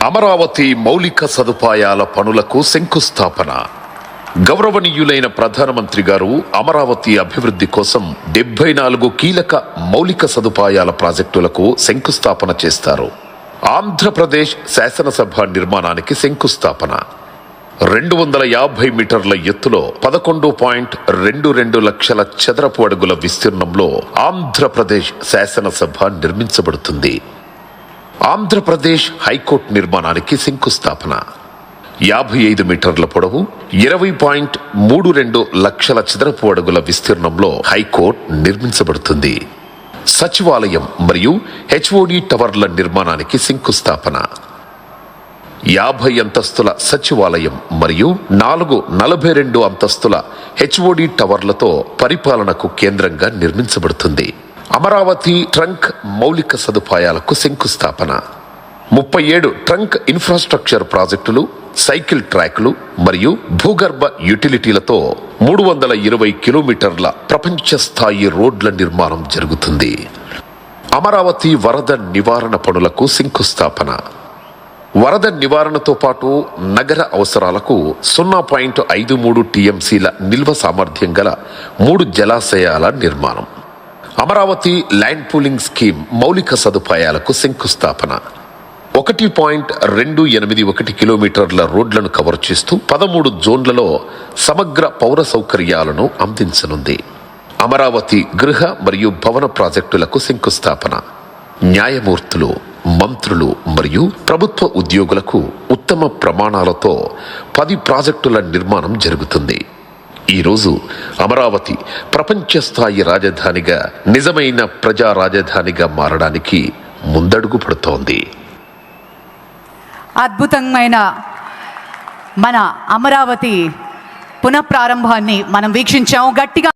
అమరావతి మౌలిక సదుపాయాల పనులకు శంకుస్థాపన. గౌరవనీయులైన ప్రధానమంత్రి గారు అమరావతి అభివృద్ధి కోసం 74 కీలక మౌలిక సదుపాయాల ప్రాజెక్టులకు శంకుస్థాపన చేస్తారు. ఆంధ్రప్రదేశ్ శాసనసభ నిర్మాణానికి శంకుస్థాపన. 250 మీటర్ల ఎత్తులో 11.22 లక్షల చదరపు అడుగుల విస్తీర్ణంలో ఆంధ్రప్రదేశ్ శాసనసభ నిర్మించబడుతుంది. ఆంధ్రప్రదేశ్ హైకోర్టు నిర్మాణానికి శంకుస్థాపన. 55 మీటర్ల పొడవు 20.32 లక్షల చదరపు అడుగుల విస్తీర్ణంలో హైకోర్టు నిర్మించబడుతుంది. సచివాలయం మరియు హెచ్ఓడి టవర్ల నిర్మాణానికి శంకుస్థాపన. 50 అంతస్తుల సచివాలయం మరియు 42 అంతస్తుల హెచ్ఓడి టవర్లతో పరిపాలనకు కేంద్రంగా నిర్మించబడుతుంది. అమరావతి ట్రంక్ మౌలిక సదుపాయాలకు శంకుస్థాపన. 37 ట్రంక్ ఇన్ఫ్రాస్ట్రక్చర్ ప్రాజెక్టులు, సైకిల్ ట్రాక్లు మరియు భూగర్భ యుటిలిటీలతో 320 కిలోమీటర్ల ప్రపంచ స్థాయి రోడ్ల నిర్మాణం జరుగుతుంది. అమరావతి వరద నివారణ పనులకు శంకుస్థాపన. వరద నివారణతో పాటు నగర అవసరాలకు 0.53 టీఎంసీల నిల్వ సామర్థ్యం గల 3 జలాశయాల నిర్మాణం. అమరావతి ల్యాండ్ పూలింగ్ స్కీమ్ మౌలిక సదుపాయాలకు శంకుస్థాపన. 1.281 కిలోమీటర్ల రోడ్లను కవర్ చేస్తూ 13 జోన్లలో సమగ్ర పౌర సౌకర్యాలను అందించనుంది. అమరావతి గృహ మరియు భవన ప్రాజెక్టులకు శంకుస్థాపన. న్యాయమూర్తులు, మంత్రులు మరియు ప్రభుత్వ ఉద్యోగులకు ఉత్తమ ప్రమాణాలతో 10 ప్రాజెక్టుల నిర్మాణం జరుగుతుంది. ఈరోజు అమరావతి ప్రపంచ స్థాయి రాజధానిగా, నిజమైన ప్రజా రాజధానిగా మారడానికి ముందడుగు పడుతోంది. అద్భుతమైన మన అమరావతి పునఃప్రారంభాన్ని మనం వీక్షించాము. గట్టిగా